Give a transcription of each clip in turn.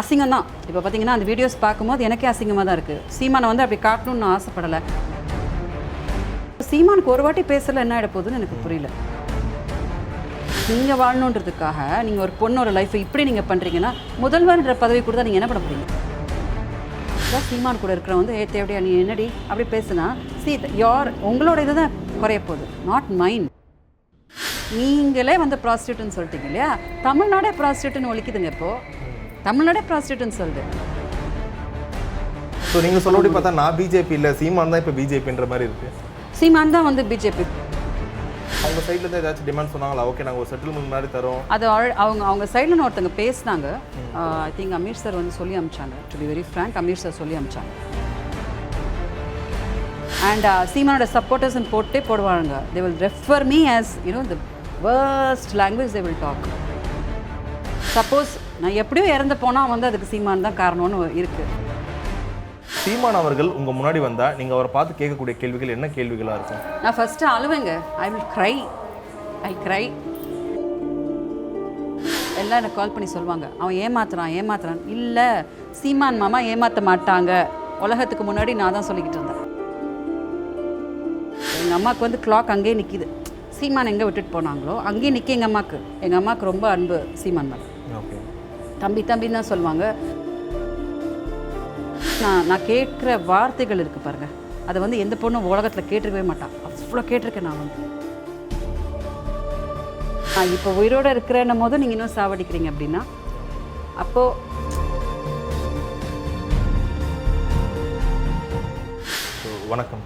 அசிங்கம் தான். இப்போ பார்த்தீங்கன்னா அந்த வீடியோஸ் பார்க்கும்போது எனக்கே அசிங்கமாக தான் இருக்குது. சீமானை வந்து அப்படி காட்டணும்னு நான் ஆசைப்படலை. சீமானுக்கு ஒரு வாட்டி பேசல என்ன ஆகிட போகுதுன்னு எனக்கு புரியல. நீங்கள் வாழணுன்றதுக்காக நீங்கள் ஒரு பொண்ணோட லைஃப்பை இப்படி நீங்கள் பண்ணுறீங்கன்னா முதல்வர்ன்ற பதவி கூட தான் நீங்கள் என்ன பண்ண போகிறீங்க? அதான் சீமான் கூட இருக்கிற வந்து தேவையா நீ என்னடி அப்படி பேசுனா உங்களோட இது தான் குறைய போகுது, நாட் மைண்ட். நீங்களே வந்து ப்ராஸ்டியூட்னு சொல்லிட்டீங்க இல்லையா? தமிழ்நாடே ப்ராஸ்டியூட்னு ஒழிக்குதுங்க. இப்போது தமிழ்நாடே ப்ராஸ்டியூட்னு சொல்லுது. ஸோ நீங்கள் சொல்லபடி பார்த்தா நான் பிஜேபி இல்லை, சீமான் தான் இப்போ பிஜேபின்ற மாதிரி இருக்குது. சீமான் தான் வந்து பிஜேபி. அவங்க சைடில் தான் ஏதாச்சும் டிமாண்ட் சொன்னாங்களா? ஓகே நாங்கள் ஒரு செட்டில்மெண்ட் மாதிரி தரோம் அது அவங்க சைடில் ஒருத்தங்க பேசினாங்க. ஐ திங்க் அமீர் சார் வந்து சொல்லி அமிச்சாங்க. To be very frank, Ameer sir சொல்லி அமிச்சாங்க. அண்ட் சீமானோட சப்போர்ட்டர்ஸ்ன்னு போட்டே போடுவாங்க. They will refer me as the worst language they will talk. Suppose நான் எப்படியோ இறந்து போனால் வந்து அதுக்கு சீமான் தான் காரணம்னு இருக்குது. சீமான் அவர்கள் உங்கள் முன்னாடி வந்தால் நீங்கள் அவரை பார்த்து கேட்கக்கூடிய கேள்விகள் என்ன கேள்விகளாக இருக்கும்? நான் ஃபஸ்ட்டு அழுவேங்க. I will cry. எல்லாம் எனக்கு கால் பண்ணி சொல்லுவாங்க, அவன் ஏமாத்துறான். இல்லை, சீமான் மாமா ஏமாற்ற மாட்டாங்க. உலகத்துக்கு முன்னாடி நான் தான் சொல்லிக்கிட்டு இருந்தேன். எங்கள் அம்மாவுக்கு வந்து கிளாக் அங்கேயே நிற்கிது. சீமான் எங்கே விட்டுட்டு போனாங்களோ அங்கேயே நிற்க எங்கள் அம்மாவுக்கு ரொம்ப அன்பு சீமான் மேலே. தம்பின்னு தான் சொல்லுவாங்க. நான் கேட்குற வார்த்தைகள் இருக்குது பாருங்கள், அதை வந்து எந்த பொண்ணும் உலகத்தில் கேட்டிருக்கவே மாட்டான். அவ்வளோ கேட்டிருக்கேன் நான் வந்து. இப்போ உயிரோடு இருக்கிறன்னும் போது நீங்கள் இன்னும் சாவடிக்கிறீங்க அப்படின்னா அப்போது வணக்கம்.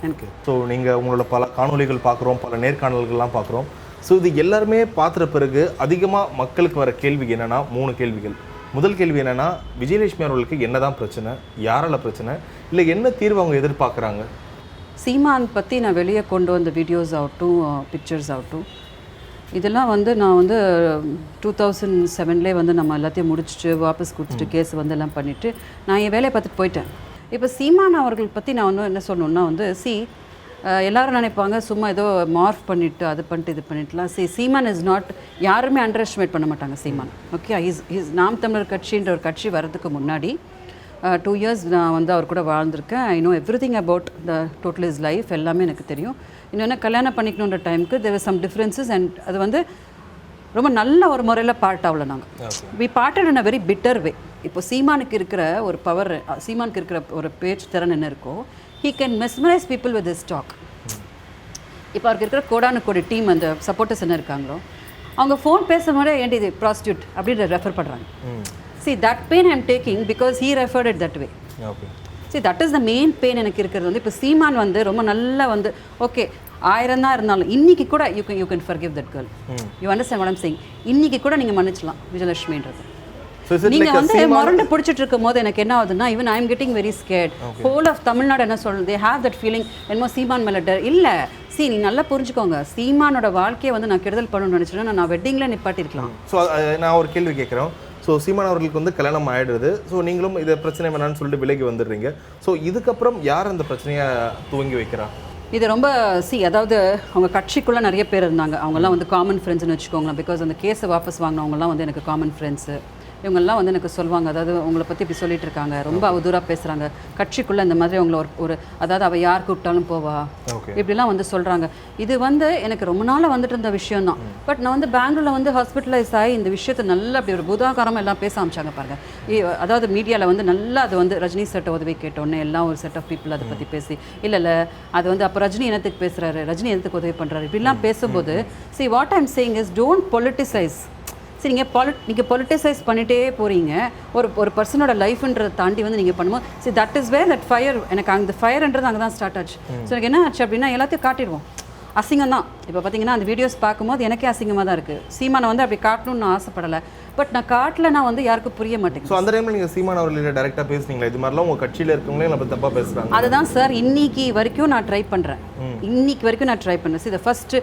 எனக்கு ஸோ நீங்கள் உங்களோட பல காணொலிகள் பார்க்குறோம், பல நேர்காணல்கள்லாம் பார்க்குறோம். ஸோ இது எல்லாருமே பார்த்துற பிறகு அதிகமாக மக்களுக்கு வர கேள்வி என்னென்னா 3 கேள்விகள். முதல் கேள்வி என்னென்னா, விஜயலட்சுமி அவர்களுக்கு என்ன தான் பிரச்சனை, யாரால பிரச்சனை, இல்லை என்ன தீர்வு அவங்க எதிர்பார்க்குறாங்க? சீமான் பற்றி நான் வெளியே கொண்டு வந்த வீடியோஸ் ஆகட்டும், பிக்சர்ஸ் ஆகட்டும், இதெல்லாம் வந்து நான் வந்து 2007 வந்து நம்ம எல்லாத்தையும் முடிச்சுட்டு வாபஸ் கொடுத்துட்டு கேஸ் வந்து எல்லாம் பண்ணிவிட்டு நான் என் வேலையை பார்த்துட்டு போயிட்டேன். இப்போ சீமான் அவர்கள் பற்றி நான் வந்து என்ன சொல்லணுன்னா வந்து எல்லோரும் நினைப்பாங்க சும்மா ஏதோ மார்ஃப் பண்ணிவிட்டு அது பண்ணிட்டு இது பண்ணிட்டுலாம். சீமான் இஸ் நாட், யாருமே அண்டர் எஸ்டிமேட் பண்ண மாட்டாங்க சீமான். ஓகே, இஸ் நாம் தமிழர் கட்சின்ற ஒரு கட்சி வர்றதுக்கு முன்னாடி 2 இயர்ஸ் நான் வந்து அவர் கூட வாழ்ந்திருக்கேன். I know everything about the total is life, எல்லாமே எனக்கு தெரியும். இன்னொன்று கல்யாணம் பண்ணிக்கணுன்ற டைமுக்கு there was some differences and அது வந்து ரொம்ப நல்ல ஒரு முறையில் பார்ட் ஆகல. நாங்கள் we parted in a very bitter way. இப்போ சீமானுக்கு இருக்கிற ஒரு பவர், சீமானுக்கு இருக்கிற ஒரு பேச்சு திறன் என்ன இருக்கோ, he can mesmerize people with his talk. இப்போ அவருக்கு இருக்கிற கோடானுக்கோடி டீம், அந்த சப்போர்ட்டர்ஸ் என்ன இருக்காங்களோ, அவங்க ஃபோன் பேசும்போதே ஏன்டி இது ப்ராஸ்டியூட் அப்படின்னு ரெஃபர் பண்ணுறாங்க. See, that pain I am taking because he referred it that way. See, that is the main pain எனக்கு இருக்கிறது வந்து. இப்போ சீமான் வந்து ரொம்ப நல்லா வந்து ஓகே 1000 தான் இருந்தாலும் இன்றைக்கி கூட you can forgive that girl. You understand what I'm saying? இன்றைக்கி கூட நீங்கள் மன்னிச்சலாம் விஜயலட்சுமின்றது. நீங்கள் வந்து மொரண்டு பிடிச்சிட்டு இருக்கும் போது எனக்கு என்ன ஆகுதுன்னா, even I am getting very scared. Whole of Tamil Nadu என்ன சொல்லுது, தே ஹேவ் தட் ஃபீலிங் என்னமோ சீமான் மேலே டர் இல்லை. நீ நல்லா புரிஞ்சுக்கோங்க, சீமானோட வாழ்க்கையை வந்து நான் கெடுதல் பண்ணணும்னு நினச்சிட்டேன்னா நான் வெட்டிங்கில் நிப்பாட்டிருக்கலாம். ஸோ நான் ஒரு கேள்வி கேட்குறேன். ஸோ சீமான் அவர்களுக்கு வந்து கல்யாணம் ஆகிடுது. ஸோ நீங்களும் இதை பிரச்சனை வேணான்னு சொல்லிட்டு விலகி வந்துடுறீங்க. ஸோ இதுக்கப்புறம் யார் அந்த பிரச்சனையை துவங்கி வைக்கிறா? இது ரொம்ப அதாவது அவங்க கட்சிக்குள்ளே நிறைய பேர் இருந்தாங்க. அவங்கெல்லாம் வந்து காமன் ஃப்ரெண்ட்ஸ்னு வச்சுக்கோங்களேன். பிகாஸ் அந்த கேஸை வாபஸ் வாங்கினவங்கலாம் வந்து எனக்கு காமன் ஃப்ரெண்ட்ஸு. இவங்கெல்லாம் வந்து எனக்கு சொல்லுவாங்க, அதாவது உங்களை பற்றி இப்படி சொல்லிட்டு இருக்காங்க, ரொம்ப அவதூறாக பேசுகிறாங்க கட்சிக்குள்ளே, இந்த மாதிரி அவங்கள ஒரு அதாவது அவள் யார் கூப்பிட்டாலும் போவா இப்படிலாம் வந்து சொல்கிறாங்க. இது வந்து எனக்கு ரொம்ப நாளாக வந்துட்டு இருந்த விஷயம் தான். பட் நான் வந்து பெங்களூரில் வந்து ஹாஸ்பிட்டலைஸ் ஆகி இந்த விஷயத்தை நல்லா அப்படி ஒரு பூதாகாரமாக எல்லாம் பேச ஆரம்பிச்சாங்க பாருங்கள். அதாவது மீடியாவில் வந்து நல்லா அது வந்து ரஜினி சட்டை உதவி கேட்டோன்னே எல்லாம் ஒரு செட் ஆஃப் பீப்புள் அதை பற்றி பேசி இல்லை அது வந்து அப்போ ரஜினி என்னத்துக்கு பேசுகிறாரு, ரஜினி என்னத்துக்கு உதவி பண்ணுறாரு இப்படிலாம் பேசும்போது what I'm saying is don't politicise. நீங்கள் பொலிட்டிசைஸ் பண்ணிகிட்டே போகிறீங்க. ஒரு பர்சனோட லைஃப்ன்றதை தாண்டி வந்து நீங்கள் பண்ணும்போது that is where that fire. எனக்கு அந்த ஃபயர்ன்றது அங்கே தான் ஸ்டார்ட் ஆச்சு. ஸோ எனக்கு என்ன ஆச்சு அப்படின்னா எல்லாத்தையும் காட்டிடுவோம். அசிங்கம் தான். இப்போ பார்த்தீங்கன்னா அந்த வீடியோஸ் பார்க்கும்போது எனக்கே அசிங்கமாக தான் இருக்குது. சீமானை வந்து அப்படி காட்டணும்னு நான் ஆசைப்படலை. பட் நான் காட்டலைன்னா வந்து யாருக்கும் புரிய மாட்டேங்குது. ஸோ அந்த டைமில் நீங்கள் சீமான் அவர்களில் டேரெக்டாக பேசுனீங்களா? இது மாதிரிலாம் உங்கள் கட்சியில் இருக்கவங்களே நம்ம தப்பாக பேசுகிறாங்க. அதுதான் சார் இன்னைக்கு வரைக்கும் நான் ட்ரை பண்ணுறேன். இதை ஃபஸ்ட்டு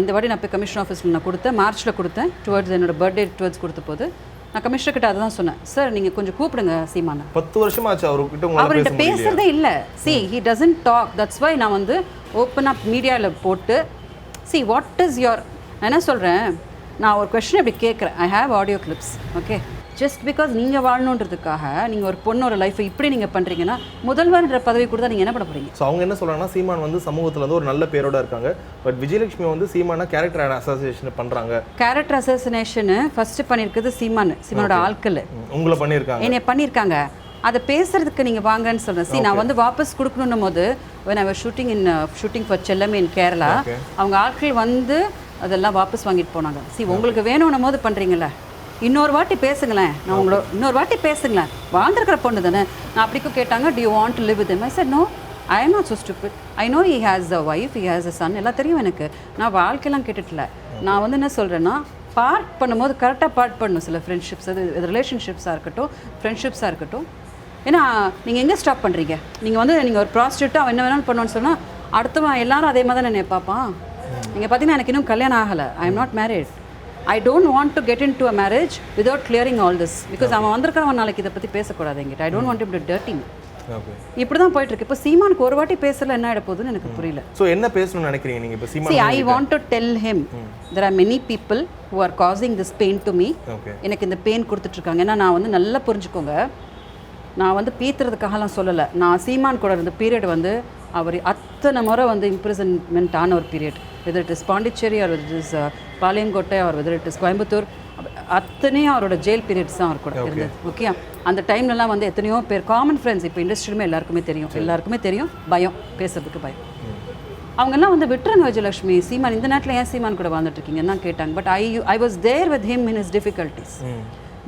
இந்த வாட்டி நான் போய் கமிஷன் ஆஃபீஸில் நான் கொடுத்தேன், மார்ச்சில் கொடுத்தேன். டுவர்ட்ஸ் என்னோட பர்த்டே கொடுத்த போது நான் கமிஷனர் கிட்ட அதை தான் சொன்னேன், சார் நீங்கள் கொஞ்சம் கூப்பிடுங்க சீமானை. 10 வருஷமாச்சு அவர்கிட்ட பேசுறதே இல்லை. he doesn't talk. that's why நான் வந்து ஓப்பன் அப் மீடியாவில் போட்டு வாட் இஸ் யோர், நான் என்ன சொல்கிறேன், நான் ஒரு கொஸ்டின் அப்படி கேட்குறேன். I have audio clips. Okay, just because நீங்கள் வாழணுன்றதுக்காக நீங்கள் ஒரு பொண்ணோட லைஃப்பை இப்படி நீங்கள் பண்ணுறீங்கன்னா முதல்வர்ன்ற பதவி கொடுத்தா நீங்கள் என்ன பண்ண போகிறீங்க? ஸோ அவங்க என்ன சொல்கிறாங்கன்னா சீமான் வந்து சமூகத்தில் வந்து ஒரு நல்ல பேரோட இருக்காங்க, பட் விஜயலட்சுமி வந்து சீமான கேரக்டர் அசோசியேஷன் பண்ணுறாங்க. கேரக்டர் அசோசினேஷன் ஃபஸ்ட்டு பண்ணியிருக்குது சீமானோட ஆட்கள் உங்களை பண்ணியிருக்காங்க, என்னை பண்ணியிருக்காங்க. அதை பேசுறதுக்கு நீங்கள் வாங்கன்னு சொல்கிறேன். நான் வந்து வாபஸ் கொடுக்கணும் போது when I was shooting for Chellamae in Kerala, அவங்க ஆட்கள் வந்து அதெல்லாம் வாபஸ் வாங்கிட்டு போனாங்க. உங்களுக்கு வேணும்னும் போது பண்ணுறீங்களே, இன்னொரு வாட்டி பேசுங்களேன், நான் உங்களோட இன்னொரு வாட்டி பேசுங்களேன், வாழ்ந்துருக்கிற பொண்ணு தானே. நான் அப்படிக்கும் கேட்டாங்க, do you want to live with him? I said no, I am not so stupid. I know he has a wife, he has a son, எல்லாம் தெரியும் எனக்கு. நான் வாழ்க்கையெல்லாம் கேட்டுட்டல. நான் வந்து என்ன சொல்கிறேன்னா, பார்ட் பண்ணும்போது கரெக்டாக பார்ட் பண்ணணும். சில ஃப்ரெண்ட்ஷிப்ஸ், அது ரிலேஷன்ஷிப்ஸாக இருக்கட்டும், ஃப்ரெண்ட்ஷிப்ஸாக இருக்கட்டும். ஏன்னா நீங்கள் எங்கே ஸ்டாப் பண்ணுறீங்க? நீங்கள் ஒரு ப்ராஸ்டியூட்டாக அவன் என்ன வேணாலும் பண்ணுவோன்னு சொன்னால் அடுத்தவன் எல்லாரும் அதே மாதிரி தான் என்னை பார்ப்பான். நீங்கள் பார்த்தீங்கன்னா எனக்கு இன்னும் கல்யாணம் ஆகலை, ஐ am not married. I don't want to get into a marriage without clearing all this because அவன் வந்திருக்கிறவன் நாளைக்கு இதை பற்றி பேசக்கூடாது என்கிட்ட. I don't want him to dirty me. இப்படி தான் போயிட்டு இருக்கு. இப்போ சீமானுக்கு ஒரு வாட்டி பேசல என்ன ஆகிட போகுதுன்னு எனக்கு புரியல. ஸோ என்ன பேசணும்னு நினைக்கிறீங்க நீங்கள் இப்போ சீமான்? See, I want to tell him there are many people who are causing this pain to me. எனக்கு இந்த பெயின் கொடுத்துட்ருக்காங்க. ஏன்னா நான் வந்து நல்லா புரிஞ்சுக்கோங்க, நான் வந்து பீத்துறதுக்காகலாம் சொல்லலை. நான் சீமான் கூட இருந்த பீரியட் வந்து அவர் அத்தனை முறை வந்து இம்ப்ரிசன்மெண்ட் ஆன ஒரு period. Whether it is Pondicherry or whether it is Palayamkottai or whether it is Coimbatore, அத்தனையும் அவரோட ஜெயில் பீரியட்ஸ் தான் அவர் கூட இருந்தது. ஓகே, அந்த டைம்லலாம் வந்து எத்தனையோ பேர் காமன் ஃப்ரெண்ட்ஸ், இப்போ இண்டஸ்ட்ரியிலுமே எல்லாருக்குமே தெரியும், பயம், பேசுறதுக்கு பயம். அவங்கெல்லாம் வந்து விட்டுருங்க விஜயலட்சுமி, சீமான் இந்த நேரத்தில் ஏன் சீமான் கூட வாழ்ந்துட்டு இருக்கீங்கன்னு தான் கேட்டாங்க. But I was there with him in his difficulties.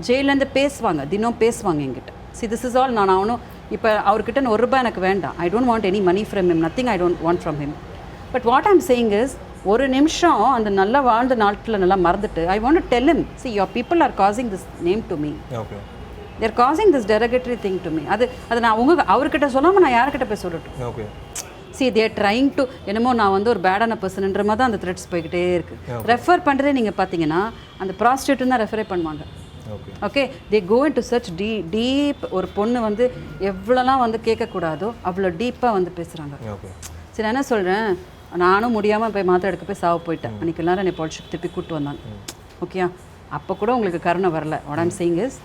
ஜெயிலேருந்து பேசுவாங்க, தினம் பேசுவாங்க என்கிட்ட. See, this is all. நான் அவனும் இப்போ அவர்கிட்ட ₹1 எனக்கு வேண்டாம். I don't want any money from him, nothing I don't want from him. But what I'm saying is, ஒரு நிமிஷம் அந்த நல்லா வாழ்ந்த நாட்களில் நல்லா மறந்துட்டு I want to tell him, see, your people are causing this name to me. Okay. They're causing this derogatory thing to me. அது நான் அவர்கிட்ட சொல்லாமல் நான் யார்கிட்ட போய் சொல்லட்டும்? Okay. See, they are trying to, என்னமோ நான் வந்து ஒரு பேடான பர்சன்ன்ற மாதிரி தான் அந்த த்ரெட்ஸ் போய்கிட்டே இருக்குது. ரெஃபர் பண்ணுறதே நீங்கள் பார்த்தீங்கன்னா அந்த ப்ராஸ்டியூட்னு தான் ரெஃபரே பண்ணுவாங்க. Okay, they go in to search deep. ஒரு பொண்ணு வந்து எவ்வளோலாம் வந்து கேட்கக்கூடாதோ அவ்வளோ டீப்பாக வந்து பேசுகிறாங்க. சரி, நான் என்ன சொல்கிறேன், நானும் முடியாமல் போய் மாத்திரை எடுக்க போய் சாவ போயிட்டேன். அன்றைக்கி எல்லாரும் என்னை பொலிச்சுக்கு திருப்பி கூப்பிட்டு வந்தாங்க. ஓகே, அப்போ கூட உங்களுக்கு கருணை வரல. What I'm saying is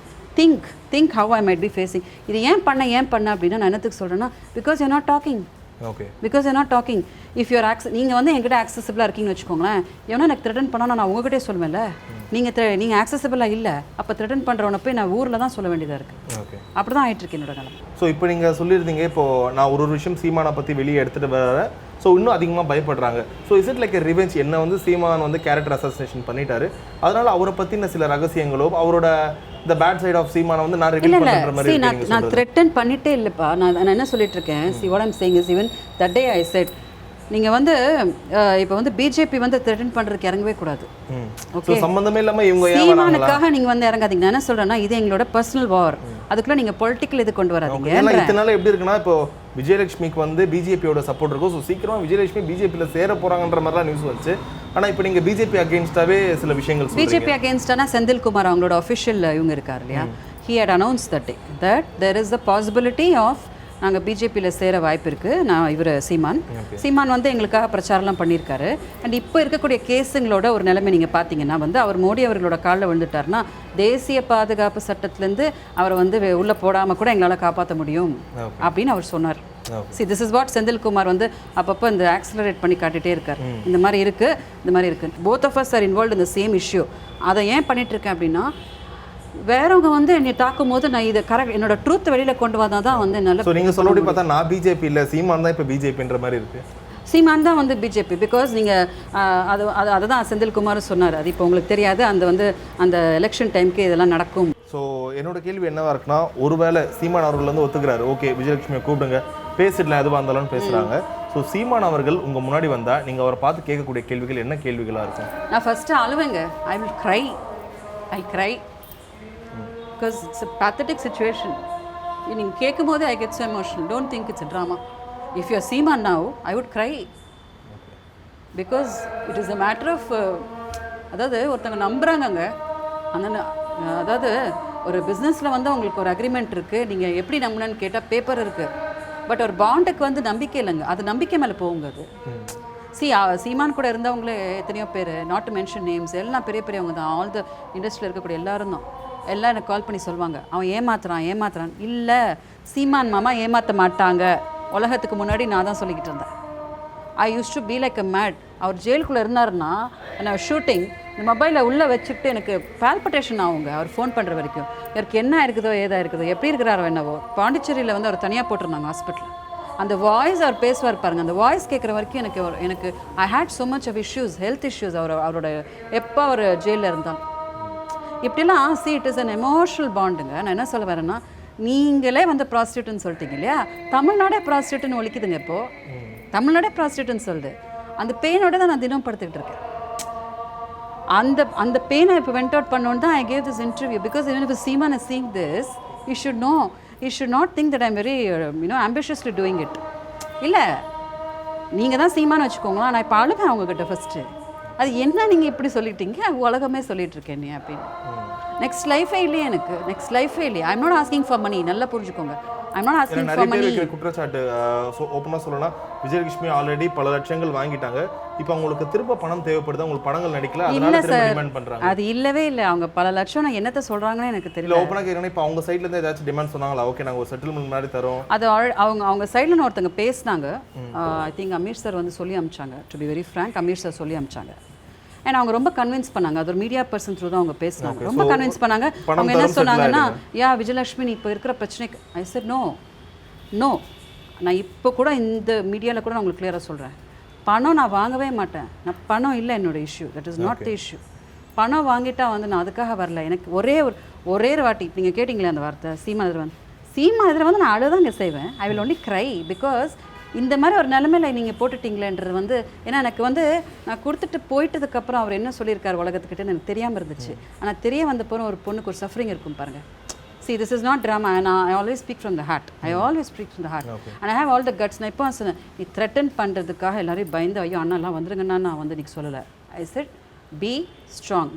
think how I might be facing. இது ஏன் பண்ண அப்படின்னா நான் என்னத்துக்கு சொல்கிறேன்னா, because you not talking. Because you not talking. If your நீங்கள் வந்து என்கிட்ட ஆக்சசிபிளாக இருக்கீங்கன்னு வச்சுக்கோங்களேன், எவனா எனக்கு த்ரெட்டன் பண்ணால் நான் உங்ககிட்டே சொல்லுவேன்ல, நீங்கள் ஆக்சசிபிளாக இல்லை, அப்போ த்ரெட்டன் பண்ணுறவனை போய் நான் ஊரில் தான் சொல்ல வேண்டியதாக இருக்குது. அப்படி தான் ஆகிட்டு இருக்கு என்னோட நிலம். ஸோ இப்போ நீங்கள் சொல்லியிருந்தீங்க, இப்போது நான் ஒரு விஷயம் சீமானை பற்றி வெளியே எடுத்துகிட்டு வர, ஸோ இன்னும் அதிகமாக பயப்படுறாங்க. So is it like a revenge? என்ன வந்து சீமான் வந்து கேரக்டர் அசாசினேஷன் பண்ணிட்டாரு, அதனால் அவரை பற்றின சில ரகசியங்களோ அவரோட the bad side of சீமானை வந்து நான் ரிவீல் பண்ற மாதிரி இருக்கு. நான் த்ரெட்டன் பண்ணிட்டே இல்லப்பா. நான் என்ன சொல்லிட்டு இருக்கேன், see what I'm saying is, even that day I said, நீங்கள் வந்து இப்போ வந்து பிஜேபி வந்து த்ரெட்டன் பண்ணுறதுக்கு இறங்கவே கூடாது. ஓகே, சம்பந்தமே இல்லாமல் இவங்க சீமானுக்காக நீங்கள் வந்து இறங்காதீங்க. நான் என்ன சொல்கிறேன்னா, இது எங்களோட பர்சனல் வார், அதுக்குள்ள நீங்கள் பொலிட்டிக்கல் இது கொண்டு வராதீங்க. இதனால எப்படி இருக்குன்னா, இப்போ விஜயலட்சுமிக்கு வந்து பிஜேபியோட சப்போர்ட் இருக்கும். ஸோ சீக்கிரமாக விஜயலட்சுமி பிஜேபியில் சேர போகிறாங்கன்ற மாதிரிலாம் நியூஸ் வந்துச்சு. ஆனால் இப்போ நீங்கள் பிஜேபி அகேன்ஸ்டாகவே சில விஷயங்கள் பிஜேபி அகேன்ஸ்டானா செந்தில்குமார் அவங்களோட அஃபிஷியல் இவங்க இருக்கார் இல்லையா, he had announced that there is the possibility of நாங்கள் பிஜேபியில் சேர வாய்ப்பு இருக்குது. இவர் சீமான் வந்து எங்களுக்காக பிரச்சாரம்லாம் பண்ணியிருக்காரு. அண்ட் இப்போ இருக்கக்கூடிய கேஸுங்களோட ஒரு நிலைமை நீங்கள் பார்த்தீங்கன்னா வந்து, அவர் மோடி அவர்களோட காலில் விழுந்துட்டார்னா தேசிய பாதுகாப்பு சட்டத்திலேருந்து அவரை வந்து உள்ளே போடாமல் கூட எங்களால் காப்பாற்ற முடியும் அப்படின்னு அவர் சொன்னார். See, this is what Senthilkumar வந்து அப்பப்போ இந்த ஆக்சிலரேட் பண்ணி காட்டிகிட்டே இருக்கார். இந்த மாதிரி இருக்குது. both of us are involved in the same issue. அதை ஏன் பண்ணிகிட்ருக்கேன் அப்படின்னா, வேறவங்க வந்து என்னை தாக்கும் போது நான் இதை கரெக்ட் என்னோட ட்ரூத் வெளியில் கொண்டு வந்தால் தான் வந்து என்னால். ஸோ நீங்கள் சொல்லி பார்த்தா நான் பிஜேபி இல்லை, சீமான் தான் இப்போ பிஜேபின்ற மாதிரி இருக்குது. சீமான் தான் வந்து பிஜேபி. பிகாஸ் நீங்கள் அதை தான் செந்தில்குமார் சொன்னார். அது இப்போ உங்களுக்கு தெரியாது, அந்த எலெக்ஷன் டைமுக்கு இதெல்லாம் நடக்கும். ஸோ என்னோட கேள்வி என்னவா இருக்குன்னா, ஒருவேளை சீமான் அவர்கள் வந்து ஒத்துக்கிறாரு, ஓகே விஜயலட்சுமியை கூப்பிடுங்க பேசிடலாம் எதுவாக இருந்தாலும் பேசுகிறாங்க. ஸோ சீமான் அவர்கள் உங்கள் முன்னாடி வந்தால் நீங்கள் அவரை பார்த்து கேட்கக்கூடிய கேள்விகள் என்ன கேள்விகளாக இருக்கும்? நான் ஃபஸ்ட்டு அழுவேங்க. I will cry because it's a pathetic situation. நீங்கள் கேட்கும் போதே I get so emotional. Don't think it's a drama. If you're Seeman now, I would cry because it is a matter of அதாவது ஒருத்தங்க நம்புகிறாங்கங்க. அதாவது ஒரு பிஸ்னஸில் வந்து உங்களுக்கு ஒரு அக்ரிமெண்ட் இருக்குது, நீங்கள் எப்படி நம்பினு கேட்டால் பேப்பர் இருக்குது, பட் ஒரு பாண்டுக்கு வந்து நம்பிக்கை இல்லைங்க. அது நம்பிக்கை மேலே போகுங்க. அது சீமான் கூட இருந்தவங்களே எத்தனையோ பேர், நாட் டு மென்ஷன் நேம்ஸ், எல்லாம் பெரிய பெரியவங்க தான். ஆல் த இண்டஸ்ட்ரியில் இருக்கக்கூடிய எல்லாரும் தான். எல்லாம் எனக்கு கால் பண்ணி சொல்லுவாங்க, அவன் ஏமாத்துறான். இல்லை, சீமான் மாமா ஏமாற்ற மாட்டாங்க. உலகத்துக்கு முன்னாடி நான் தான் சொல்லிக்கிட்டு இருந்தேன். I use to be like a mad. அவர் ஜெயிலுக்குள்ளே இருந்தாருன்னா நான் ஷூட்டிங் இந்த மொபைலில் உள்ளே வச்சுக்கிட்டு எனக்கு பால்பிட்டேஷன் ஆகுங்க. அவர் ஃபோன் பண்ணுற வரைக்கும் எனக்கு என்ன இருக்குதோ ஏதா இருக்குதோ எப்படி இருக்கிறாரோ என்னவோ. பாண்டிச்சேரியில் வந்து அவர் தனியாக போட்டிருந்தாங்க ஹாஸ்பிட்டல். அந்த வாய்ஸ் அவர் பேசுவார் பாருங்கள், அந்த வாய்ஸ் கேட்குற வரைக்கும் எனக்கு I hate so much of issues, health issues. அவரோட எப்போ அவர் ஜெயிலில் இருந்தாலும் இப்படிலாம் இட் இஸ் அன் எமோஷனல் பாண்டுங்க. நான் என்ன சொல்ல வரேன்னா, நீங்களே வந்து ப்ராஸ்டியூட்னு சொல்லிட்டீங்க இல்லையா, தமிழ்நாடே ப்ராஸ்டியூட்னு ஒழிக்குதுங்க. இப்போது தமிழ்நாடே ப்ராஸ்டியூட்னு சொல்லுது. அந்த பெயினோட தான் நான் தினம் படுத்துக்கிட்டு இருக்கேன். அந்த பெயினை இப்போ வெண்ட் அவுட் பண்ணோன்னு தான் I gave this interview. Because even if Seeman is seeing this, you should not think that I'm very ambitiously doing it. இல்லை, நீங்கள் தான் சீமான்னு வச்சுக்கோங்களேன். நான் இப்போ அழுவேன் அவங்கக்கிட்ட ஃபஸ்ட்டு. அது என்ன நீங்கள் இப்படி சொல்லிட்டீங்க, உலகமே சொல்லிட்டு இருக்கேன் நீ அப்படின்னு. நெக்ஸ்ட் லைஃபே இல்லையே எனக்கு, நெக்ஸ்ட் லைஃபே இல்லையே. I am not asking for money, நல்லா புரிஞ்சுக்கோங்க. I am not asking for money. நிறைய பேர் குற்றச்சாட்டு ஓப்பனாக சொல்லலாம், விஜயலட்சுமி ஆல்ரெடி பல லட்சங்கள் வாங்கிட்டாங்க, இப்போ அவங்களுக்கு திரும்ப பணம் தேவைப்படுது, அவங்களுக்கு படங்கள் நடிக்கல, அதனால திரும்ப டிமாண்ட் பண்றாங்க. அது இல்லவே இல்லை. அவங்க பல லட்சம் நான் என்னத்தை சொல்றாங்கன்னு எனக்கு தெரியல. ஓப்பனாக கேட்குறேன், இப்போ அவங்க சைட்ல இருந்து ஏதாச்சும் டிமாண்ட் சொன்னாங்களா? ஓகே, நாங்கள் ஒரு செட்டில்மெண்ட் மாதிரி தரோம். அது அவங்க சைடில் ஒருத்தங்க பேசினாங்க. ஐ திங்க் அமீர் சார் வந்து சொல்லி அமிச்சாங்க. To be very frank, Ameer sir சொல்லி அமிச்சாங்க. ஏன்னா அவங்க ரொம்ப கன்வின்ஸ் பண்ணாங்க. அது ஒரு மீடியா பர்சன் த்ரூ தான் அவங்க பேசினாங்க. ரொம்ப கன்வின்ஸ் பண்ணாங்க. அவங்க என்ன சொன்னாங்கன்னா, விஜயலட்சுமி நீ இப்போ இருக்கிற பிரச்சனைக்கு ஐ செட் நோ. நான் இப்போ கூட இந்த மீடியாவில் கூட நான் உங்களுக்கு கிளியராக சொல்கிறேன், பணம் நான் வாங்கவே மாட்டேன். பணம் இல்லை என்னோட issue. That is not the issue. பணம் வாங்கிட்டா வந்து நான் அதுக்காக வரல. எனக்கு ஒரே ஒரு வாட்டி நீங்கள் கேட்டிங்களே அந்த வார்த்தை, சீமா எதிர வந்து நான் அழுதாங்க செய்வேன். I will only cry. Because இந்த மாதிரி ஒரு நிலைமையில் நீங்கள் போட்டுட்டீங்களேன்றது வந்து, ஏன்னா எனக்கு வந்து நான் கொடுத்துட்டு போயிட்டதுக்கப்புறம் அவர் என்ன சொல்லியிருக்காரு உலகத்துக்கிட்டேன்னு எனக்கு தெரியாமல் இருந்துச்சு. ஆனால் தெரிய வந்த போகிற ஒரு பொண்ணுக்கு ஒரு சஃபரிங் இருக்கும் பாருங்கள். See, this is not drama, and I always speak from the heart. Okay. And I have all the guts. நான் இப்போ சொன்னேன், நீ த்ரெட்டன் பண்ணுறதுக்காக எல்லாரையும் பயந்து ஐயோ அண்ணாலாம் வந்துருங்கண்ணா நான் வந்து நீக்கு சொல்லலை. ஐ செட் பி ஸ்ட்ராங்.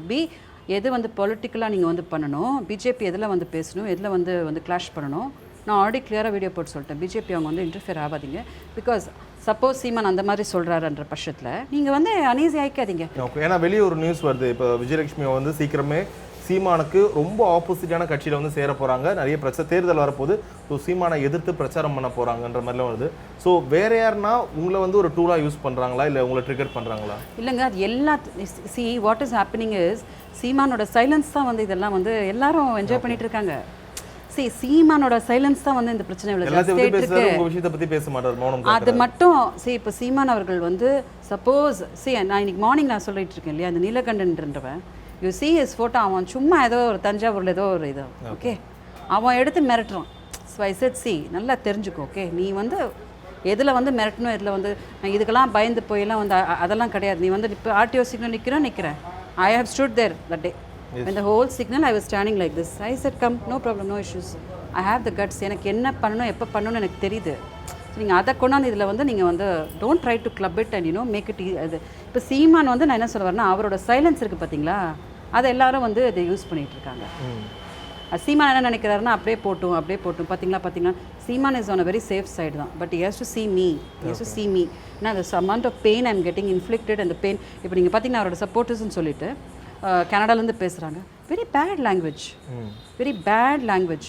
எது வந்து பொலிட்டிக்கலாக நீங்கள் வந்து பண்ணணும், பிஜேபி எதில் வந்து பேசணும், எதில் வந்து கிளாஷ் பண்ணணும். நான் ஆல்ரெடி கிளியராக வீடியோ போட்டு சொல்லிட்டேன். பிஜேபி அவங்க வந்து இன்டர்ஃபியர் ஆகாதீங்க. பிகாஸ் சப்போஸ் சீமான் அந்த மாதிரி சொல்கிறாருன்ற பட்சத்தில் நீங்கள் வந்து அனீசி ஆகிக்காதீங்க. ஓகே, ஏன்னா வெளியே ஒரு நியூஸ் வருது, இப்போ விஜயலட்சுமி வந்து சீக்கிரமே சீமானுக்கு ரொம்ப ஆப்போசிட்டான கட்சியில் வந்து சேர போகிறாங்க, நிறைய தேர்தல் வரப்போகுது, ஸோ சீமானை எதிர்த்து பிரச்சாரம் பண்ண போகிறாங்கன்ற மாதிரிலாம் வருது. ஸோ வேறு யாருன்னா உங்களை வந்து ஒரு டூலாக யூஸ் பண்ணுறாங்களா, இல்லை உங்களை ட்ரிகர் பண்ணுறாங்களா? இல்லைங்க, அது வாட் இஸ் ஹேப்பனிங் இஸ், சீமானோட சைலன்ஸ் தான் வந்து இதெல்லாம் வந்து எல்லாரும் என்ஜாய் பண்ணிட்டு இருக்காங்க. சீமானோட சைலன்ஸ் தான் வந்து இந்த பிரச்சனை பேச மாட்டார். அது மட்டும் இப்போ சீமான் அவர்கள் வந்து சப்போஸ் நான் இன்னைக்கு மார்னிங் நான் சொல்லிட்டு இருக்கேன் இல்லையா, அந்த நீலகண்டன்றவன் யூ சி ஹிஸ் ஃபோட்டோ, அவன் சும்மா ஏதோ ஒரு தஞ்சாவூரில் ஏதோ ஒரு இது ஓகே அவன் எடுத்து மிரட்டுறான். ஸோ ஐ செட் நல்லா தெரிஞ்சுக்கோ. ஓகே, நீ வந்து எதில் வந்து மிரட்டணும், இதில் வந்து நான் இதுக்கெல்லாம் பயந்து போயெல்லாம் வந்து அதெல்லாம் கிடையாது. நீ வந்து இப்போ ஆர்டிஓ சிக்னல் நிற்கிறேன். I have stood there that day. When the whole signal I was standing like this. I said come, no problem, no issues. I have the guts. எனக்கு என்ன பண்ணணும் எப்போ பண்ணணும்னு எனக்கு தெரியுது. நீங்கள் அதை கொண்டாந்து இதில் வந்து நீங்கள் வந்து don't try to club it and make it. அது இப்போ சீமான் வந்து நான் என்ன சொல்ல வரேன்னா, அவரோட சைலன்ஸ் இருக்குது பார்த்தீங்களா, அதை எல்லாரும் வந்து இதை யூஸ் பண்ணிகிட்டு இருக்காங்க. சீமான் என்ன நினைக்கிறாருன்னா அப்படியே போட்டும் பார்த்தீங்களா Seeman is on a very safe side தான். But has to see me. ஏன்னா அந்த amount of pain I'm getting inflicted and the pain. இப்போ நீங்கள் பார்த்தீங்கன்னா அவரோட சப்போர்ட்டர்ஸ்ன்னு சொல்லிட்டு கனடாலேருந்து பேசுகிறாங்க. Very bad language.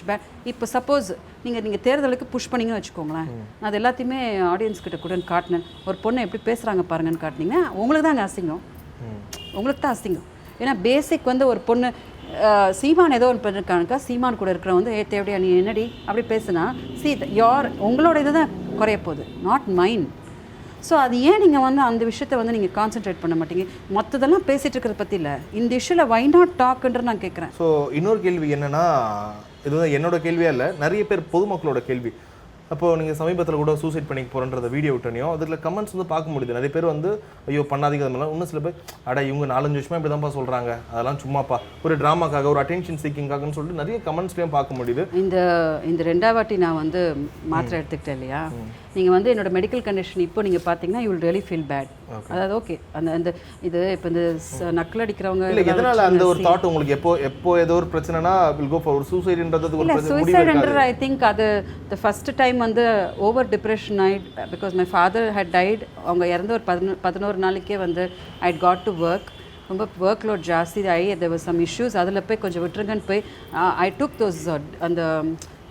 இப்போ சப்போஸ் நீங்கள் தேர்தலுக்கு புஷ் பண்ணிங்கன்னு வச்சுக்கோங்களேன், நான் அது எல்லாத்தையுமே ஆடியன்ஸ் கிட்ட கூட காட்டினேன். ஒரு பொண்ணை எப்படி பேசுகிறாங்க பாருங்கன்னு காட்டினீங்க, உங்களுக்கு தான் அசிங்கம். ஏன்னா பேசிக் வந்து ஒரு பொண்ணு சீமான் ஏதோ ஒன்று பண்ணிருக்கானுக்கா, சீமான் கூட இருக்கிற வந்து தேவையா நீ என்னடி அப்படி பேசுனா உங்களோட இது தான் குறைய போகுது, நாட் மைண்ட். ஸோ அது ஏன் நீங்கள் வந்து அந்த விஷயத்தை வந்து நீங்கள் கான்சென்ட்ரேட் பண்ண மாட்டீங்க? மற்றதெல்லாம் பேசிகிட்டு இருக்கிறத பற்றி இல்லை, இந்த இஷ்யூவில் வை நாட் டாக்ன்ற நான் கேட்குறேன். ஸோ இன்னொரு கேள்வி என்னென்னா, இது வந்து என்னோட கேள்வியாக இல்லை, நிறைய பேர் பொதுமக்களோட கேள்வி. அப்போது நீங்கள் சமீபத்தில் கூட சூசைட் பண்ணிக்க போகிறன்ற வீடியோ விட்டனையும் அதில் கமெண்ட்ஸ் வந்து பார்க்க முடியுது. நிறைய பேர் வந்து ஐயோ பண்ணாதீங்க, அது மாதிரிலாம். இன்னும் சில பேர் இவங்க 4-5 வருஷமாக இப்படி தான்ப்பா சொல்கிறாங்க, அதெல்லாம் சும்மாப்பா ஒரு ட்ராமாக்காக ஒரு அட்டென்ஷன் சீக்கிங்காகன்னு சொல்லிட்டு நிறைய கமெண்ட்ஸ்லேயும் பார்க்க முடியுது. இந்த ரெண்டாவது வாட்டி நான் வந்து மாத்திரை எடுத்துக்கிட்டேன் இல்லையா, நீங்கள் வந்து என்னோட மெடிக்கல் கண்டிஷன் இப்போ நீங்கள் பார்த்தீங்கன்னா you will really feel bad. அதாவது ஓகே அந்த அந்த இது இப்போ இந்த நக்கல் அடிக்கிறவங்க இல்ல எதனால அந்த ஒரு தாட் உங்களுக்கு எப்போ ஏதோ ஒரு பிரச்சனைனா வில் கோ ஃபார் ஒரு சூசைட்ன்றது ஒரு இல்லை பிரச்சனை சூசைடுன்ற ஐ திங்க் அது த ஃபர்ஸ்ட் டைம் வந்து ஓவர் டிப்ரெஷன் ஆயிட் because my father had died அவங்க இறந்து ஒரு 11 நாளைக்கே வந்து ஐ காட் டு ஒர்க் ரொம்ப ஒர்க் லோட் ஜாஸ்தி ஆகி தேர் வாஸ் சம் இஷ்யூஸ் அதில் போய் கொஞ்சம் விட்டுருங்கன்னு போய் ஐ டுக் தோஸ் அந்த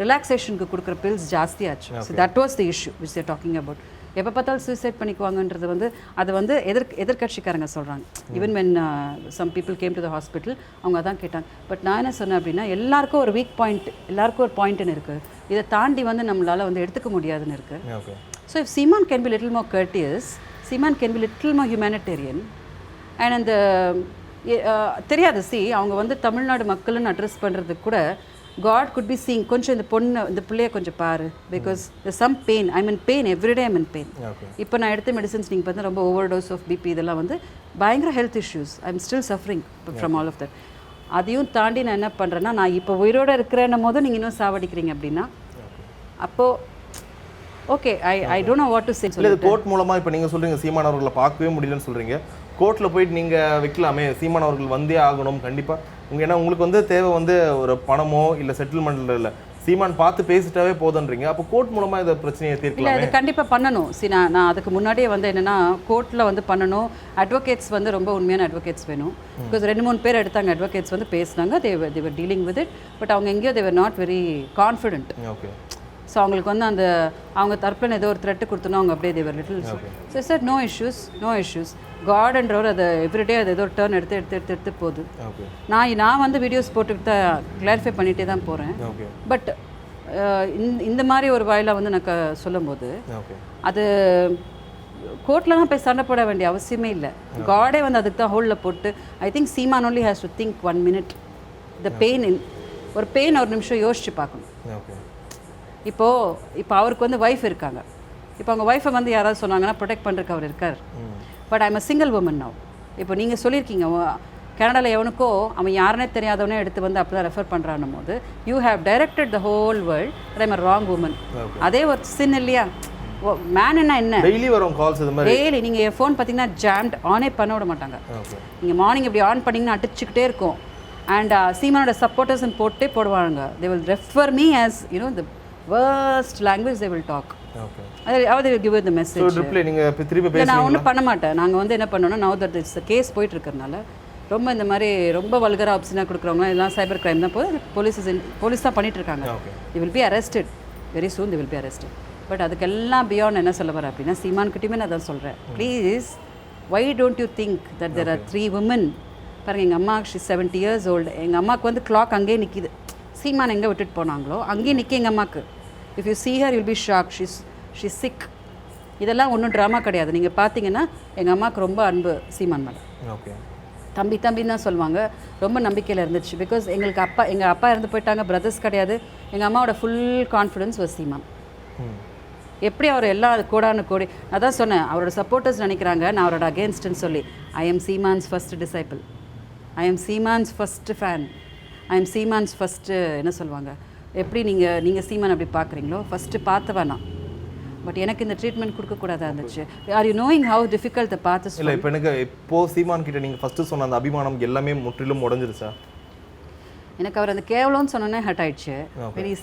ரிலாக்ஸேஷனுக்கு கொடுக்குற பில்ஸ் ஜாஸ்தி ஆச்சு so that was the issue which they're talking about எப்போ பார்த்தாலும் சூசைட் பண்ணிக்குவாங்கன்றது வந்து அது வந்து எதிர்கட்சிக்காரங்க சொல்கிறாங்க even when some people came to the hospital அவங்க அதான் கேட்டாங்க பட் நான் என்ன சொன்னேன் அப்படின்னா எல்லாருக்கும் ஒரு வீக் பாயிண்ட் எல்லாருக்கும் ஒரு பாயிண்ட்னு இருக்குது இதை தாண்டி வந்து நம்மளால் வந்து எடுத்துக்க முடியாதுன்னு இருக்குது so if Seeman can be little more courteous Seeman can be little more humanitarian and அந்த தெரியாது அவங்க வந்து தமிழ்நாடு மக்கள்னு அட்ரஸ் பண்ணுறதுக்கு கூட God could be seeing கொஞ்சம் இந்த பிள்ளைய கொஞ்சம் பாரு because some pain I mean pain everyday I mean pain இப்போ நான் எடுத்த மெடிசன்ஸ் நீங்கள் பார்த்தா ரொம்ப ஓவர் டோஸ் ஆஃப் பிபி இதெல்லாம் வந்து பயங்கர health issues I am still suffering from all of that அதையும் தாண்டி நான் என்ன பண்ணுறேன்னா நான் இப்போ உயிரோடு இருக்கிறேன்னும் போது நீங்கள் இன்னும் சாவடிக்கிறீங்க அப்படின்னா அப்போது okay I don't know what to say. இல்லை கோர்ட் மூலமாக இப்போ நீங்கள் சொல்கிறீங்க சீமான் அவர்களை பார்க்கவே முடியலன்னு சொல்கிறீங்க கோர்ட்டில் போயிட்டு நீங்கள் வைக்கலாமே சீமான் அவர்கள் வந்தே ஆகணும் கண்டிப்பாக ஏன்னா உங்களுக்கு வந்து தேவை வந்து ஒரு பணமோ இல்லை செட்டில்மெண்ட்டில் இல்லை சீமான் பார்த்து பேசிட்டாவே போதுன்றீங்க அப்போ கோர்ட் மூலமாக இந்த பிரச்சனையை தீர்க்கலாம். இல்லை அது கண்டிப்பாக பண்ணணும். நான் அதுக்கு முன்னாடியே வந்து என்னென்னா கோர்ட்டில் வந்து பண்ணணும். அட்வொகேட்ஸ் வந்து ரொம்ப உண்மையான அட்வொகேட்ஸ் வேணும். பிகாஸ் 2-3 பேர் எடுத்தாங்க அட்வொகேட்ஸ் வந்து பேசினாங்க they're dealing with it but அவங்க எங்கேயோ they're not very confident. Okay so அவங்களுக்கு வந்து அந்த அவங்க தரப்பில் ஏதோ ஒரு த்ரெட்டு கொடுத்தோன்னா அவங்க அப்படியே they're little so sir no issues காட்ன்றவர் அதை எவ்ரிடே அது ஏதோ ஒரு டர்ன் எடுத்து போகுது. நான் வந்து வீடியோஸ் போட்டுக்கிட்டு தான் கிளாரிஃபை பண்ணிகிட்டே தான் போகிறேன். பட் இந்த மாதிரி ஒரு வாயில வந்து எனக்கு சொல்லும்போது அது கோர்ட்லலாம் போய் சண்டை போட வேண்டிய அவசியமே இல்லை. காடே வந்து அதுக்கு தான் ஹோல்டில் போட்டு I think Seeman only has to think 1 minute the pain ஒரு நிமிஷம் யோசிச்சு பார்க்கணும். இப்போ அவருக்கு வந்து ஒய்ஃப் இருக்காங்க. இப்போ அவங்க ஒய்ஃபை வந்து யாராவது சொன்னாங்கன்னா ப்ரொடெக்ட் பண்ணுறதுக்கு அவர் இருக்கார். But I'm a single woman now. இப்போ நீங்கள் சொல்லியிருக்கீங்க கனடாவில் எவனுக்கோ அவன் யாருனே தெரியாதவனே எடுத்து வந்து அப்படி தான் ரெஃபர் பண்ணுறான்னும் போது you have directed the whole world but I'm a wrong woman. அதே ஒரு சின் இல்லையா? மேனுன்னா என்ன டெய்லி வரும் கால்ஸ் இது மாதிரி டெய்லி நீங்கள் என் ஃபோன் பார்த்தீங்கன்னா ஜாம்ட் ஆனே பண்ண விட மாட்டாங்க. நீங்கள் மார்னிங் இப்படி ஆன் பண்ணிங்கன்னா அடிச்சுக்கிட்டே இருக்கும். அண்ட் சீமானோட சப்போர்ட்டர்ஸ்ன்னு போட்டே போடுவாங்க. They will refer me as you know the worst language they will talk. they will give the message. So reply நீங்க திருப்பி பேசுவீங்களா? நான் ஒன்றும் பண்ண மாட்டேன். நாங்கள் வந்து என்ன பண்ணோம்னா now that this கேஸ் போயிட்டு இருக்கறனால ரொம்ப இந்த மாதிரி ரொம்ப வல்கரா ஆப்ஷனாக கொடுக்குறவங்க எல்லாம் சைபர் கிரைம் தான் போது போலீஸ் தான் பண்ணிட்டு இருக்காங்க. they will be arrested very soon. they will be arrested. But அதுக்கெல்லாம் பியாண்ட் என்ன சொல்ல வர அப்படின்னா சீமான் கிட்டயுமே நான் தான் சொல்கிறேன் please why don't you think that there are 3 women பாருங்கள் எங்கள் அம்மா she's 70 years old. எங்கள் அம்மாவுக்கு வந்து கிளாக் அங்கேயே நிற்கிது. சீமான் எங்கே விட்டுட்டு போனாங்களோ அங்கேயே நிற்க எங்கள் அம்மாவுக்கு. If you see her you'll be shocked. she's sick. இதெல்லாம் ஒன்றும் ட்ராமா கிடையாது. நீங்கள் பார்த்தீங்கன்னா எங்கள் அம்மாவுக்கு ரொம்ப அன்பு சீமான் மேலே. தம்பின்னு தான் சொல்லுவாங்க. ரொம்ப நம்பிக்கையில் இருந்துச்சு. பிகாஸ் எங்கள் அப்பா இறந்து போயிட்டாங்க. பிரதர்ஸ் கிடையாது. எங்கள் அம்மாவோட ஃபுல் கான்ஃபிடன்ஸ் வாஸ் சீமான். எப்படி அவர் எல்லா கோடி அதான் சொன்னேன் அவரோட சப்போர்ட்டர்ஸ் நினைக்கிறாங்க நான் அவரோட அகேன்ஸ்ட்னு சொல்லி. I am Seeman's first disciple. I am Seeman's first fan. I am Seeman's first என்ன சொல்லுவாங்க எப்படி நீங்கள் சீமான் அப்படி பார்க்குறீங்களோ ஃபஸ்ட்டு பார்த்த வேணாம். பட் எனக்கு இந்த ட்ரீட்மெண்ட் கொடுக்கக்கூடாதா இருந்துச்சு. Are you knowing how difficult the path is? இல்லை இப்போ எனக்கு இப்போது சீமான் கிட்ட நீங்கள் ஃபஸ்ட்டு சொன்ன அந்த அபிமானம் எல்லாமே முற்றிலும் உடஞ்சிருச்சா? எனக்கு அவர் அந்த கேவலம்னு சொன்னோன்னே ஹர்ட் ஆயிடுச்சு.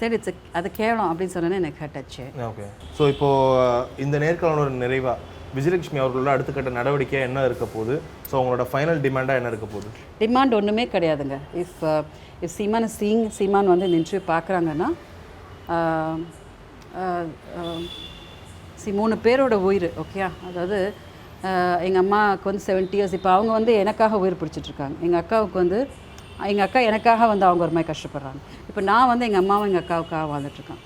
சரி இட்ஸ் அது கேவலம் அப்படின்னு சொன்னோன்னே எனக்கு ஹர்ட் ஆயிடுச்சு. ஓகே. ஸோ இப்போது இந்த நேர்காணலோட நிறைவாக விஜயலட்சுமி அவர்களோட அடுத்த கட்ட நடவடிக்கையாக என்ன இருக்க போகுது? ஸோ அவங்களோட ஃபைனல் டிமாண்டாக என்ன இருக்க போகுது? டிமாண்ட் ஒன்றுமே கிடையாதுங்க. இஃப் சீமான் சீமான் வந்து இந்த இன்டர்வியூ பார்க்குறாங்கன்னா 3 பேரோட உயிர் ஓகே. அதாவது எங்கள் அம்மாவுக்கு வந்து 70 years. இப்போ அவங்க வந்து எனக்காக உயிர் பிடிச்சிட்ருக்காங்க. எங்கள் அக்காவுக்கு வந்து எங்கள் அக்கா எனக்காக வந்து அவங்க ஒரு மாதிரி கஷ்டப்படுறாங்க. இப்போ நான் வந்து எங்கள் அம்மாவும் எங்கள் அக்காவுக்காக வாழ்ந்துட்டுருக்கேன்.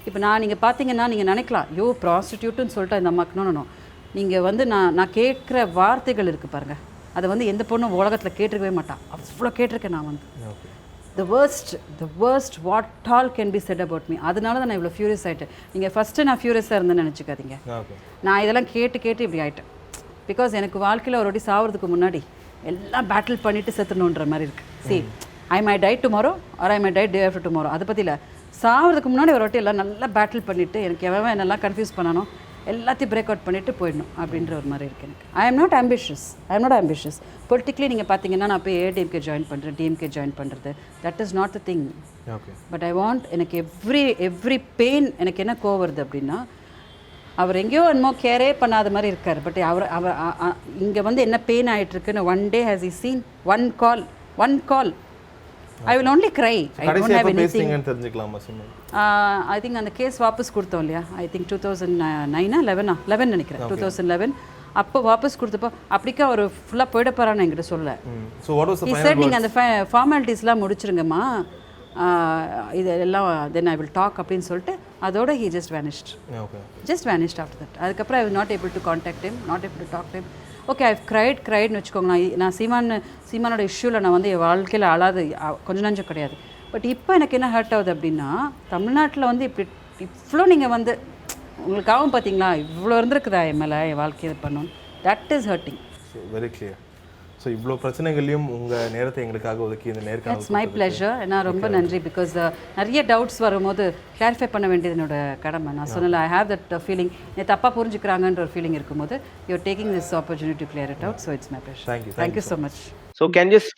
இப்போ நீங்கள் பார்த்தீங்கன்னா நீங்கள் நினைக்கலாம் யோ ப்ராஸ்டிடியூட்டுன்னு சொல்லிட்டு இந்த அம்மாக்கு நோ நீங்கள் வந்து நான் கேட்குற வார்த்தைகள் இருக்குது பாருங்கள். அதை வந்து எந்த பொண்ணும் உலகத்தில் கேட்டிருக்கவே மாட்டான். அவ்வளோ கேட்டிருக்கேன் நான் வந்து. the worst what all can be said about me. அதனால தான் நான் இவ்வளோ ஃபியூரியஸ் ஆகிட்டேன். நீங்கள் ஃபஸ்ட்டு நான் ஃபியூரியஸாக இருந்தேன்னு நினச்சிக்காதீங்க. நான் இதெல்லாம் கேட்டு இப்படி ஆகிட்டேன். பிகாஸ் எனக்கு வாழ்க்கையில் ஒரு வாட்டி சாகிறதுக்கு முன்னாடி எல்லாம் பேட்டில் பண்ணிவிட்டு செத்துணுன்ற மாதிரி இருக்குது. I may die tomorrow or I may die day after tomorrow. அதை பற்றி இல்லை. சாகிறதுக்கு முன்னாடி ஒரு வாட்டி எல்லாம் நல்லா பேட்டில் பண்ணிவிட்டு எனக்கு எவன் என்னெல்லாம் கன்ஃபியூஸ் பண்ணணும் எல்லாத்தையும் பிரேக் அவுட் பண்ணிவிட்டு போயிடணும் அப்படின்ற ஒரு மாதிரி இருக்குது எனக்கு. ஐ எம் நாட் ஆம்பிஷியஸ் பொலிட்டிக்கலி நீங்கள் பார்த்தீங்கன்னா நான் போய் ஏடிஎம்கே ஜாயின் பண்ணுறேன், டிஎம்கே ஜாயின் பண்ணுறது, that is not the thing. Okay. But I want, எனக்கு எவ்ரி பெயின், எனக்கு என்ன கோவம் வருது அப்படின்னா, அவர் எங்கேயோ என்னமோ கேரே பண்ணாத மாதிரி இருக்கார். பட் அவர் இங்கே வந்து என்ன பெயின் ஆகிட்டுருக்குன்னு one day has a scene one call I will only cry. I don't have anything. தெரிஞ்சுக்கலாமா சிம்மு? I think அந்த கேஸ் வாபஸ் கொடுத்தோம் இல்லையா, I think 2009 நினைக்கிறேன், 2011 அப்போ வாபஸ் கொடுத்தப்போ அப்படிக்கா அவர் ஃபுல்லாக போயிட போகிறான்னு என்கிட்ட சொல்ல. So what was the He said நீங்கள் அந்த ஃபார்மாலிட்டிஸ்லாம் முடிச்சிருங்கம்மா, இது எல்லாம் தென் ஐ வில் டாக் அப்படின்னு சொல்லிட்டு அதோட he just vanished. After that. அதுக்கப்புறம் I was not able to contact him, not able to talk to him. Okay, I க்ரைட்னு வச்சுக்கோங்க. நான் சீமானோட இஷ்யூவில் நான் வந்து என் வாழ்க்கையில் அழாது கொஞ்சம் நஞ்சம் கிடையாது. பட் இப்போ எனக்கு என்ன ஹர்ட் ஆகுது அப்படின்னா, தமிழ்நாட்டில் வந்து இவ்வளோ நீங்கள் வந்து உங்களுக்காகவும் பார்த்தீங்களா, இவ்வளோ இருந்திருக்குதா என் மேலே என் வாழ்க்கையை பண்ணணும், that is hurting. Very clear. So இவ்வளோ பிரச்சனைகளையும் உங்கள் நேரத்தை எங்களுக்காக ஒதுக்கி இந்த நேர்காணல். It's my pleasure. நான் ரொம்ப நன்றி. பிகாஸ் நிறைய டவுட்ஸ் வரும்போது கிளாரிஃபை பண்ண வேண்டியது என்னோட கடமை. நான் சொன்னல, ஐ ஹேவ் தட் ஃபீலிங், என்னை தப்பாக புரிஞ்சுக்கிறாங்கன்ற ஒரு ஃபீலிங் இருக்கும்போது you are taking this opportunity to clear it out. So it's my pleasure. Thank you so much. So can just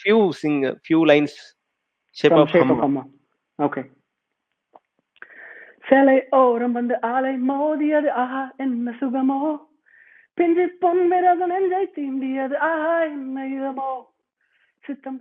sing a few lines, Shape of Hamma. Okay. சேலை ஓரம் வந்து ஆலை மோதியது, ஆஹா என்ன சுகமோ, பிஞ்சு பொன் விரகு நெஞ்சை தீண்டியது, ஆஹா என்ன இதமோ, சித்தம்